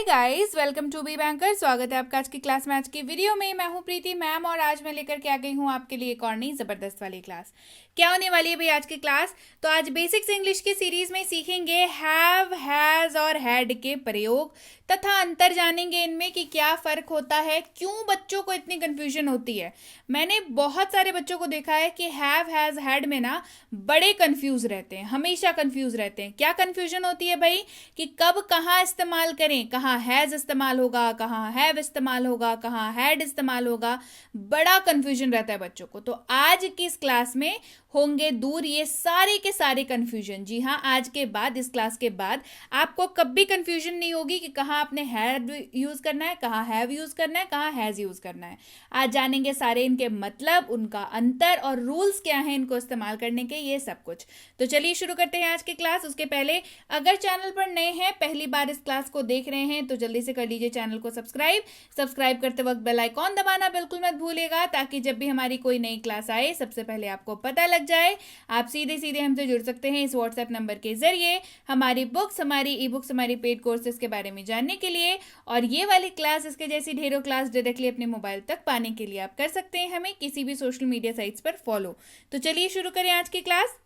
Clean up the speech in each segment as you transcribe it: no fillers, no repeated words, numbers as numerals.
Guys, welcome to be banker. स्वागत है आपका आज की क्लास में। आज की वीडियो में मैं हूं प्रीति मैम और आज मैं लेकर के आ गई हूं आपके लिए एक और नई जबरदस्त वाली क्लास। क्या होने वाली है भाई आज की क्लास? तो आज बेसिक्स इंग्लिश की सीरीज में सीखेंगे हैव, हैज और हैड के प्रयोग तथा अंतर जानेंगे इनमें कि क्या फर्क होता है, क्यों बच्चों को इतनी कंफ्यूजन होती है। मैंने बहुत सारे बच्चों को देखा है कि हैव, हैज, हैड में ना बड़े कंफ्यूज रहते हैं, हमेशा कंफ्यूज रहते हैं। क्या कंफ्यूजन होती है भाई? कि कब कहाँ इस्तेमाल करें, कहाँ हैज इस्तेमाल होगा, कहाँ हैव इस्तेमाल होगा, कहाँ हैड इस्तेमाल होगा। बड़ा कंफ्यूजन रहता है बच्चों को। तो आज की इस क्लास में होंगे दूर ये सारे के सारे कंफ्यूजन। जी हाँ, आज के बाद, इस क्लास के बाद आपको कभी कंफ्यूजन नहीं होगी कि कहाँ आपने हैड यूज करना है, कहाँ हैव यूज करना है, कहाँ हैज यूज करना है। आज जानेंगे सारे इनके मतलब, उनका अंतर और रूल्स क्या हैं इनको इस्तेमाल करने के, ये सब कुछ। तो चलिए शुरू करते हैं आज की क्लास। उसके पहले अगर चैनल पर नए हैं, पहली बार इस क्लास को देख रहे हैं, तो जल्दी से कर लीजिए चैनल को सब्सक्राइब करते वक्त बेल आइकॉन दबाना बिल्कुल मत भूलिएगा, ताकि जब भी हमारी कोई नई क्लास आए सबसे पहले आपको पता लग जाए। आप सीधे सीधे हमसे जुड़ सकते हैं इस व्हाट्सएप नंबर के जरिए हमारी बुक्स, हमारी ई बुक्स, हमारी पेड कोर्सेज के बारे में जानने के लिए, और ये वाली क्लास, इसके जैसी ढेरों क्लास डायरेक्टली अपने मोबाइल तक पाने के लिए आप कर सकते हैं हमें किसी भी सोशल मीडिया साइट्स पर फॉलो। तो चलिए शुरू करें आज की क्लास।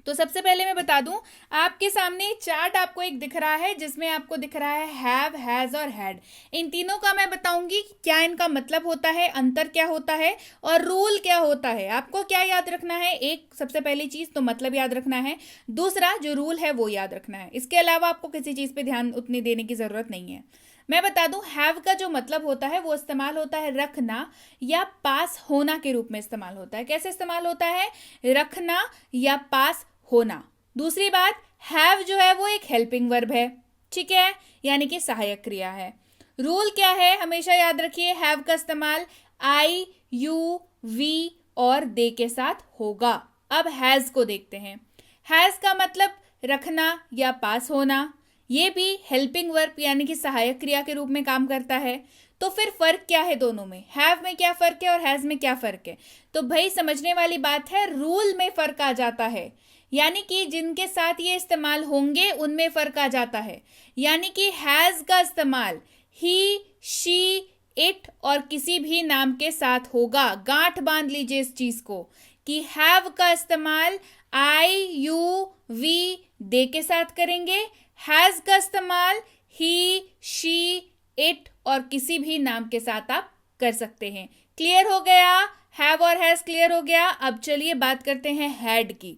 तो सबसे पहले मैं बता दूं, आपके सामने चार्ट आपको एक दिख रहा है जिसमें आपको दिख रहा है हैव, हैज और हैड। इन तीनों का मैं बताऊंगी कि क्या इनका मतलब होता है, अंतर क्या होता है और रूल क्या होता है। आपको क्या याद रखना है? एक सबसे पहली चीज तो मतलब याद रखना है, दूसरा जो रूल है वो याद रखना है। इसके अलावा आपको किसी चीज पे ध्यान उतनी देने की जरूरत नहीं है। मैं बता दूं, हैव का जो मतलब होता है वो इस्तेमाल होता है रखना या पास होना के रूप में इस्तेमाल होता है। कैसे इस्तेमाल होता है? रखना या पास होना। दूसरी बात, हैव जो है वो एक हेल्पिंग वर्ब है, ठीक है, यानी कि सहायक क्रिया है। रूल क्या है? हमेशा याद रखिए, हैव का इस्तेमाल आई, यू, वी और दे के साथ होगा। अब हैज को देखते हैं। हैज का मतलब रखना या पास होना, ये भी हेल्पिंग वर्ब यानी कि सहायक क्रिया के रूप में काम करता है। तो फिर फर्क क्या है दोनों में? हैव में क्या फर्क है और हैज में क्या फर्क है? तो भाई समझने वाली बात है, रूल में फर्क आ जाता है, यानी कि जिनके साथ ये इस्तेमाल होंगे उनमें फर्क आ जाता है। यानी कि हैज का इस्तेमाल ही, शी, इट और किसी भी नाम के साथ होगा। गांठ बांध लीजिए इस चीज को कि हैव का इस्तेमाल आई, यू, वी, दे के साथ करेंगे। हैज का इस्तेमाल ही, शी, इट और किसी भी नाम के साथ आप कर सकते हैं। क्लियर हो गया? हैव और हैज क्लियर हो गया। अब चलिए बात करते हैं हैड की।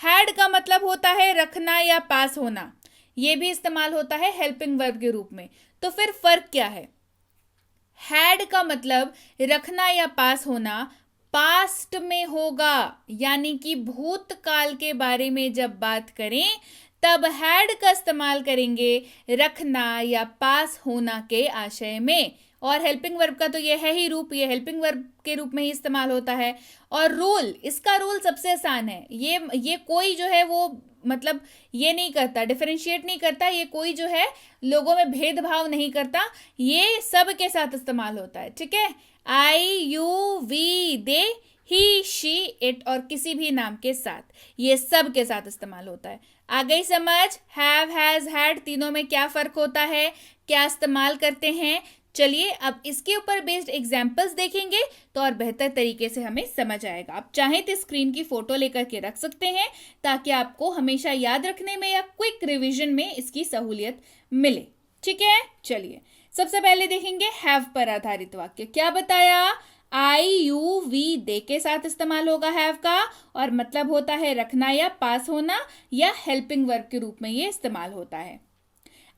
हैड का मतलब होता है रखना या पास होना, यह भी इस्तेमाल होता है हेल्पिंग वर्ब के रूप में। तो फिर फर्क क्या है? हैड का मतलब रखना या पास होना पास्ट में होगा, यानी कि भूतकाल के बारे में जब बात करें तब हैड का इस्तेमाल करेंगे रखना या पास होना के आशय में। और हेल्पिंग वर्ब का तो ये है ही रूप, ये हेल्पिंग वर्ब के रूप में ही इस्तेमाल होता है। और रूल, इसका रूल सबसे आसान है। ये कोई जो है वो मतलब ये नहीं करता, डिफरेंशिएट नहीं करता, ये कोई जो है लोगों में भेदभाव नहीं करता, ये सब के साथ इस्तेमाल होता है, ठीक है। I, you, we, they, he, she, it और किसी भी नाम के साथ, ये सब के साथ इस्तेमाल होता है। आ गई समझ? हैव, हैज, हैड तीनों में क्या फर्क होता है, क्या इस्तेमाल करते हैं। चलिए अब इसके ऊपर बेस्ड एग्जाम्पल्स देखेंगे तो और बेहतर तरीके से हमें समझ आएगा। आप चाहें तो स्क्रीन की फोटो लेकर के रख सकते हैं ताकि आपको हमेशा याद रखने में या क्विक रिवीजन में इसकी सहूलियत मिले, ठीक है। चलिए सबसे पहले देखेंगे हैव पर आधारित वाक्य। क्या बताया? आई, यू, वी, दे के साथ इस्तेमाल होगा हैव का, और मतलब होता है रखना या पास होना या हेल्पिंग वर्ब के रूप में ये इस्तेमाल होता है।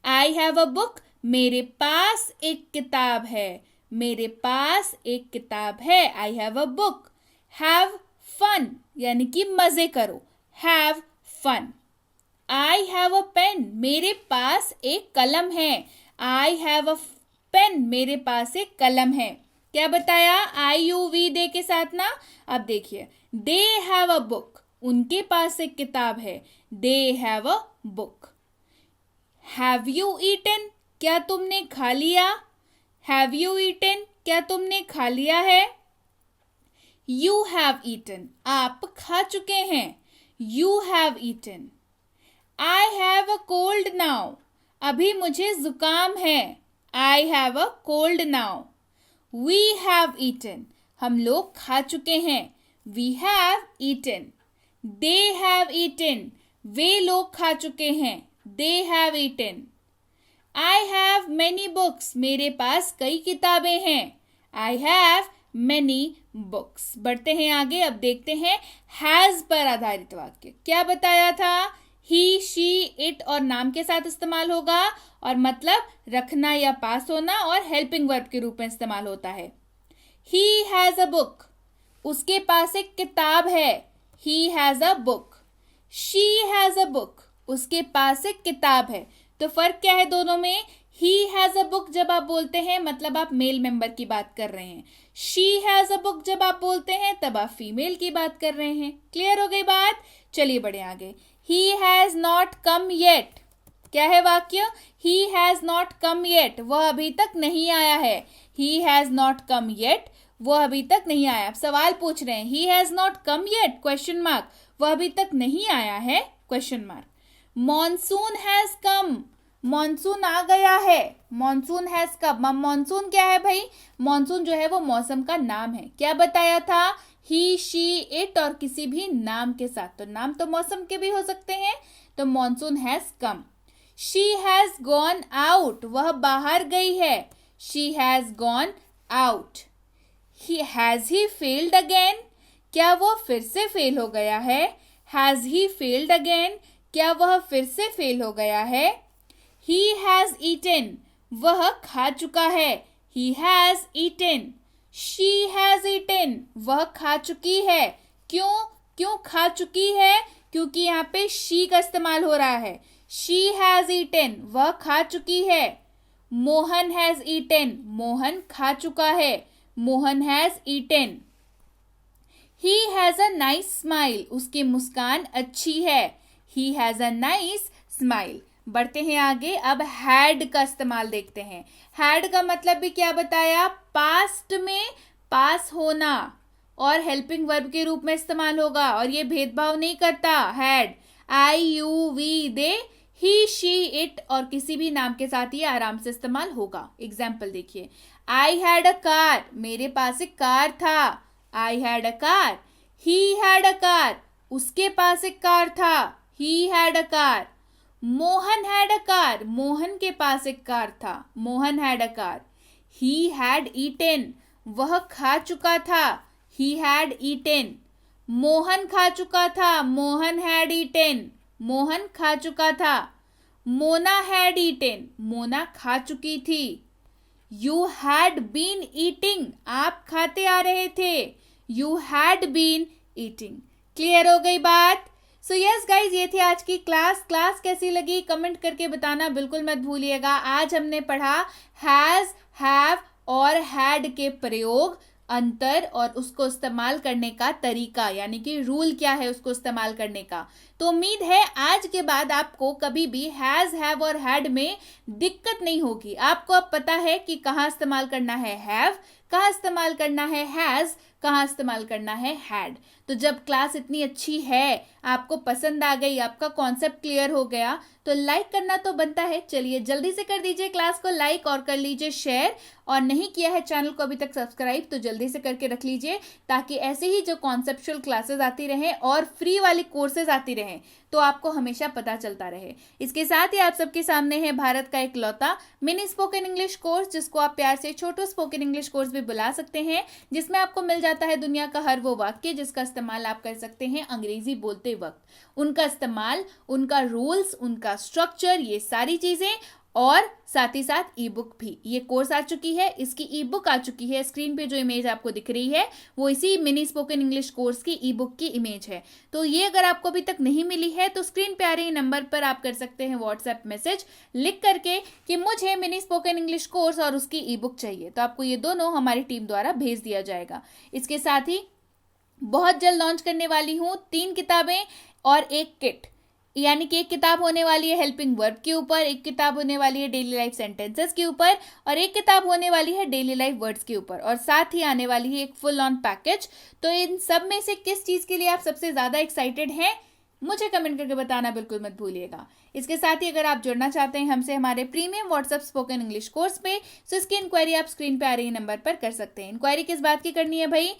आई हैव अ बुक, मेरे पास एक किताब है, मेरे पास एक किताब है। I have a book. Have fun यानी कि मजे करो, have fun. I have a pen, मेरे पास एक कलम है। आई हैव अ पेन, मेरे पास एक कलम है। क्या बताया? आई, यू, वी, दे के साथ ना। अब देखिए, दे हैव अ बुक, उनके पास एक किताब है, they have a book. Have you eaten, क्या तुमने खा लिया? हैव यू ईटन, क्या तुमने खा लिया है? यू हैव ईटन, आप खा चुके हैं। You have eaten. I have a cold now, अभी मुझे जुकाम है। I have a cold now. We have eaten, हम लोग खा चुके हैं। We have eaten. They have eaten, वे लोग खा चुके हैं। They have eaten. I have many books, मेरे पास कई किताबें हैं। I have many books. बढ़ते हैं आगे, अब देखते हैं हैज पर आधारित वाक्य। क्या बताया था? ही, शी, इट और नाम के साथ इस्तेमाल होगा और मतलब रखना या पास होना और हेल्पिंग वर्ब के रूप में इस्तेमाल होता है। ही हैज अ बुक, उसके पास एक किताब है। He has a book. She has a book, उसके पास एक किताब है। तो फर्क क्या है दोनों में? ही हैज अ बुक जब आप बोलते हैं मतलब आप मेल मेंबर की बात कर रहे हैं। शी हैज अ बुक जब आप बोलते हैं तब आप फीमेल की बात कर रहे हैं। क्लियर हो गई बात? चलिए बढ़े आगे। ही हैज नॉट कम येट, क्या है वाक्य? ही हैज नॉट कम येट, वह अभी तक नहीं आया है। He has not come yet, वह अभी तक नहीं आया। आप सवाल पूछ रहे हैं, he has not come yet question mark, वह अभी तक नहीं आया है question mark. Monsoon has come, monsoon आ गया है। Monsoon has come. मॉनसून क्या है भाई? मॉनसून जो है वो मौसम का नाम है। क्या बताया था? ही, शी, इट और किसी भी नाम के साथ। तो नाम तो मौसम के भी हो सकते हैं। तो monsoon has come. She has gone out, वह बाहर गई है। She has gone out. Has he failed again, क्या वह फिर से फेल हो गया है? हैज ही फेल्ड अगेन, क्या वह फिर से फेल हो गया है? ही हैज ईटन, वह खा चुका है। He has eaten. She has eaten, वह खा चुकी है। क्यों खा चुकी है? क्योंकि यहाँ पे शी का इस्तेमाल हो रहा है। शी हैज ईटन, वह खा चुकी है। मोहन हैज ईटन, मोहन खा चुका है। Mohan has eaten. He has a nice smile, उसकी मुस्कान अच्छी है। He has a nice smile. बढ़ते हैं आगे, अब हैड का इस्तेमाल देखते हैं। हैड का मतलब भी क्या बताया? पास्ट में पास होना और हेल्पिंग वर्ब के रूप में इस्तेमाल होगा और ये भेदभाव नहीं करता। Had, I, you, we, they, he, she, it और किसी भी नाम के साथ ये आराम से इस्तेमाल होगा। एग्जाम्पल देखिए, आई हैड अ कार, मेरे पास एक कार था। I had a car. He had a car, उसके पास एक कार था। He had a car. Mohan had a car, Mohan के पास एक कार था। Mohan had a car. He had eaten, वह खा चुका था। He had eaten. मोहन खा चुका था। मोहन हैड ईटेन, मोहन खा चुका था। मोना हैड ईटेन, मोना खा चुकी थी। यू हैड बीन ईटिंग, आप खाते आ रहे थे। You had been eating. Clear हो गई बात? सो यस गाइज, ये थी आज की क्लास कैसी लगी कमेंट करके बताना बिल्कुल मत भूलिएगा। आज हमने पढ़ा हैज, हैव और हैड के प्रयोग, अंतर और उसको इस्तेमाल करने का तरीका, यानी कि रूल क्या है उसको इस्तेमाल करने का। तो उम्मीद है आज के बाद आपको कभी भी हैज, हैव और हैड में दिक्कत नहीं होगी। आपको अब पता है कि कहाँ इस्तेमाल करना है हैव, कहाँ इस्तेमाल करना है हैज, कहाँ इस्तेमाल करना है हैड। तो जब क्लास इतनी अच्छी है, आपको पसंद आ गई, आपका कॉन्सेप्ट क्लियर हो गया, तो लाइक करना तो बनता है। चलिए जल्दी से कर दीजिए क्लास को लाइक और कर लीजिए शेयर, और नहीं किया है चैनल को अभी तक सब्सक्राइब तो जल्दी से करके रख लीजिए, ताकि ऐसे ही जो कॉन्सेप्चुअल क्लासेस आती रहें और फ्री वाली कोर्सेज आती रहें तो आपको हमेशा पता चलता रहे। इसके साथ ही आप सबके सामने है भारत का इकलौता मिनी स्पोकन इंग्लिश कोर्स, जिसको आप प्यार से छोटू स्पोकन इंग्लिश कोर्स भी बुला सकते हैं, जिसमें आपको मिल जाता है दुनिया का हर वो वाक्य जिसका इस्तेमाल आप कर सकते हैं अंग्रेजी बोलते वक्त, उनका इस्तेमाल, उनका रूल्स, उनका स्ट्रक्चर, ये सारी चीजें, और साथ ही साथ ई बुक भी। ये कोर्स आ चुकी है, इसकी ई बुक आ चुकी है। स्क्रीन पे जो इमेज आपको दिख रही है वो इसी मिनी स्पोकन इंग्लिश कोर्स की ई बुक की इमेज है। तो ये अगर आपको अभी तक नहीं मिली है तो स्क्रीन पे आ रही नंबर पर आप कर सकते हैं व्हाट्सएप मैसेज लिख करके कि मुझे मिनी स्पोकन इंग्लिश कोर्स और उसकी ई बुक चाहिए, तो आपको ये दोनों हमारी टीम द्वारा भेज दिया जाएगा। इसके साथ ही बहुत जल्द लॉन्च करने वाली हूँ 3 किताबें और एक किट, यानी कि एक किताब होने वाली है हेल्पिंग वर्ब के ऊपर, एक किताब होने वाली है डेली लाइफ सेंटेंसेस के ऊपर, और एक किताब होने वाली है डेली लाइफ वर्ड्स के ऊपर, और साथ ही आने वाली है एक फुल ऑन पैकेज। तो इन सब में से किस चीज के लिए आप सबसे ज्यादा एक्साइटेड हैं मुझे कमेंट करके बताना बिल्कुल मत भूलिएगा। इसके साथ ही अगर आप जुड़ना चाहते हैं हमसे हमारे premium WhatsApp spoken English course पे, तो इसकी इंक्वायरी आप स्क्रीन पे आ रही नंबर पर कर सकते हैं। इंक्वायरी किस बात की करनी है भाई?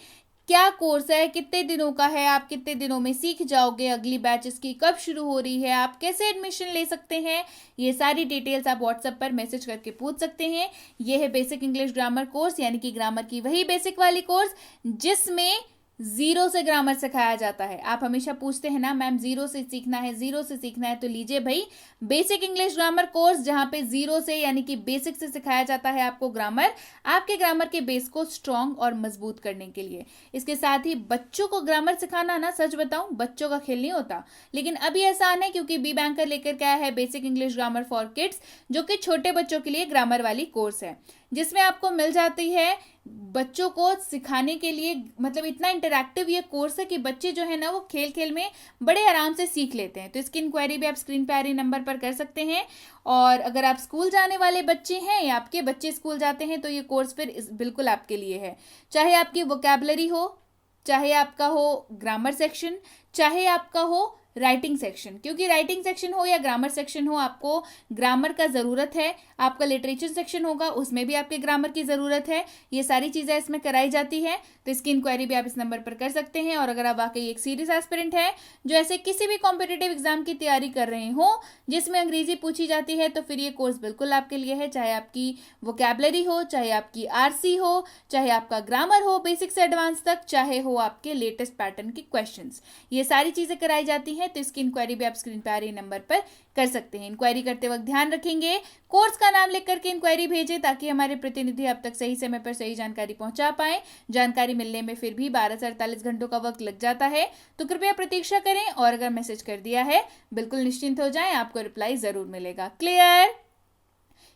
क्या कोर्स है, कितने दिनों का है, आप कितने दिनों में सीख जाओगे, अगली बैच इसकी कब शुरू हो रही है, आप कैसे एडमिशन ले सकते हैं, ये सारी डिटेल्स आप व्हाट्सएप पर मैसेज करके पूछ सकते हैं। ये है बेसिक इंग्लिश ग्रामर कोर्स, यानी कि ग्रामर की वही बेसिक वाली कोर्स जिसमें जीरो से ग्रामर सिखाया जाता है। आप हमेशा पूछते हैं ना मैम जीरो से सीखना है, जीरो से सीखना है, तो लीजिए भाई बेसिक इंग्लिश ग्रामर कोर्स, जहां पे जीरो से यानी कि बेसिक से सिखाया जाता है आपको ग्रामर, आपके ग्रामर के बेस को स्ट्रांग और मजबूत करने के लिए। इसके साथ ही बच्चों को ग्रामर सिखाना ना, सच बताऊं बच्चों का खेल नहीं होता, लेकिन अभी आसान है क्योंकि बी बैंकर लेकर के आया है basic English grammar for kids, जो कि छोटे बच्चों के लिए ग्रामर वाली कोर्स है, जिसमें आपको मिल जाती है बच्चों को सिखाने के लिए, मतलब इतना इंटरैक्टिव ये कोर्स है कि बच्चे जो है ना वो खेल खेल में बड़े आराम से सीख लेते हैं। तो इसकी इंक्वायरी भी आप स्क्रीन पे आ रही नंबर पर कर सकते हैं। और अगर आप स्कूल जाने वाले बच्चे हैं या आपके बच्चे स्कूल जाते हैं तो ये कोर्स फिर बिल्कुल आपके लिए है। चाहे आपकी वोकैबुलरी हो, चाहे आपका हो ग्रामर सेक्शन, चाहे आपका हो राइटिंग सेक्शन, क्योंकि राइटिंग सेक्शन हो या ग्रामर सेक्शन हो आपको ग्रामर का ज़रूरत है। आपका लिटरेचर सेक्शन होगा उसमें भी आपके ग्रामर की ज़रूरत है। ये सारी चीज़ें इसमें कराई जाती है। तो इसकी इंक्वायरी भी आप इस नंबर पर कर सकते हैं। और अगर आप वाकई एक सीरियस एस्पिरेंट है जो ऐसे किसी भी कॉम्पिटिटिव एग्जाम की तैयारी कर रहे हो जिसमें अंग्रेजी पूछी जाती है, तो फिर ये कोर्स बिल्कुल आपके लिए है। चाहे आपकी वोकैबुलरी हो, चाहे आपकी आरसी हो, चाहे आपका ग्रामर हो बेसिक से एडवांस तक, चाहे हो आपके लेटेस्ट पैटर्न के क्वेश्चंस, ये सारी चीज़ें कराई जाती हैं। तो इसकी इंक्वायरी भी आप स्क्रीन पे आ रही नंबर पर कर सकते हैं। इंक्वायरी करते वक्त ध्यान रखेंगे कोर्स का नाम लिख करके इंक्वायरी भेजें, ताकि हमारे प्रतिनिधि अब तक सही समय पर सही जानकारी पहुंचा पाए। जानकारी मिलने में फिर भी 12 से 48 घंटों का वक्त लग जाता है, तो कृपया प्रतीक्षा करें। और अगर मैसेज कर दिया है बिल्कुल निश्चिंत हो जाएं, आपको रिप्लाई जरूर मिलेगा। Clear?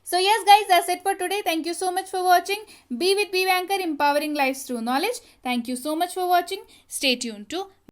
So yes guys, that's it for today. Thank you so much for watching. Be with B Banker, empowering lives through knowledge. Thank you so much for watching. Stay tuned to